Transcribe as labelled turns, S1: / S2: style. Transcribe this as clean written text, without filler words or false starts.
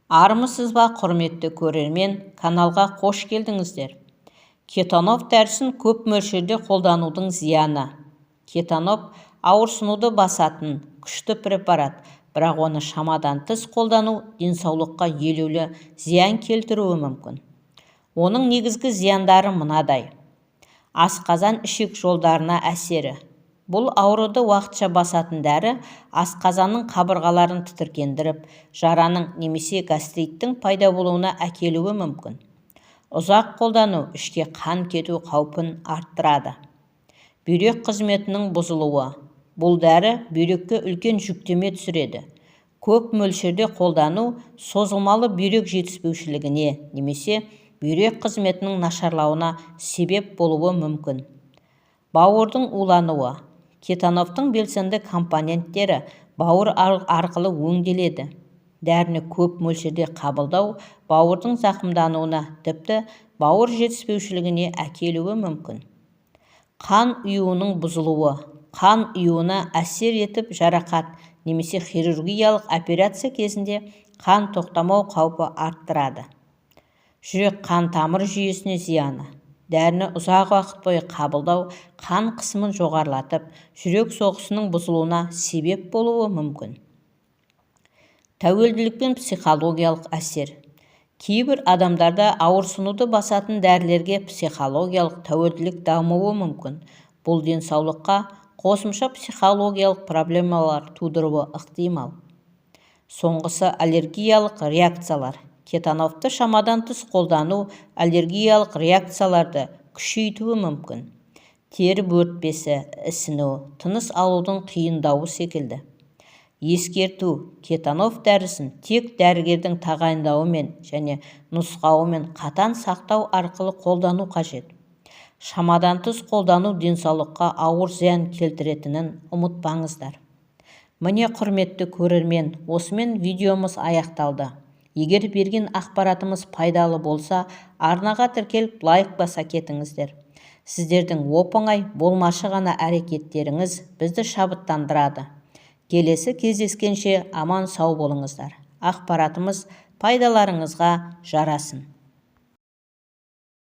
S1: Армысыз ба, құрметті көрермен, каналға қош келдіңіздер. Кетанов дәрісін көп мөлшерде қолданудың зияны. Кетанов ауырсынуды басатын күшті препарат, бірақ оны шамадан тыс қолдану денсаулыққа елеулі зиян келтіруі мүмкін. Оның негізгі зияндары мынадай: асқазан ішек жолдарына әсері. Бұл ауруды уақытша басатын дәрі асқазанның қабырғаларын тітіркендіріп, жараның немесе гастриттің пайда болуына әкелуі мүмкін. Ұзақ қолдану ішке қан кету қаупін арттырады. Бүйрек қызметінің бұзылуы. Бұл дәрі бүйрекке үлкен жүктеме түсіреді. Көп мөлшерде қолдану созылмалы бүйрек жетіспеушілігіне немесе бүйрек қызметінің нашарлауына себеп болуы мүмкін. Бауырдың улануы. Кетановтың белсенді компоненттері бауыр арқылы өңделеді. Дәріні көп мөлшерде қабылдау бауырдың зақымдануына, тіпті бауыр жетіспеушілігіне әкелуі мүмкін. Қан ұюының бұзылуы. Қан ұюына әсер етіп жарақат немесе хирургиялық операция кезінде қан тоқтамау қаупі арттырады. Жүрек қан тамыр жүйесіне зияны. Дәріні ұзақ уақыт бойы қабылдау қан қысымын жоғарылатып, жүрек соғысының бұзылуына себеп болуы мүмкін. Тәуелділік пен психологиялық әсер. Кейбір адамдарда ауырсынуды басатын дәрілерге психологиялық тәуелділік дамуы мүмкін. Бұл денсаулыққа қосымша психологиялық проблемалар тудыруы ықтимал. Соңғысы аллергиялық реакциялар. Кетановты шамадан тыс қолдану аллергиялық реакцияларды күшейтуі мүмкін. Тері бөртпесі, ісіну, тыныс алудың қиындауы секілді. Ескерту: кетанов дәрісін тек дәрігердің тағайындауымен және нұсқауымен қатаң сақтау арқылы қолдану қажет. Шамадан тыс қолдану денсаулыққа ауыр зиян келтіретінін ұмытпаңыздар. Міне, құрметті көрермен, осымен видеомыз аяқталды. Егер берген ақпаратымыз пайдалы болса, арнаға тіркеліп лайк баса кетіңіздер. Сіздердің оп-оңай болмашы ғана әрекеттеріңіз бізді шабыттандырады. Келесі кездескенше аман сау болыңыздар. Ақпаратымыз пайдаларыңызға жарасын.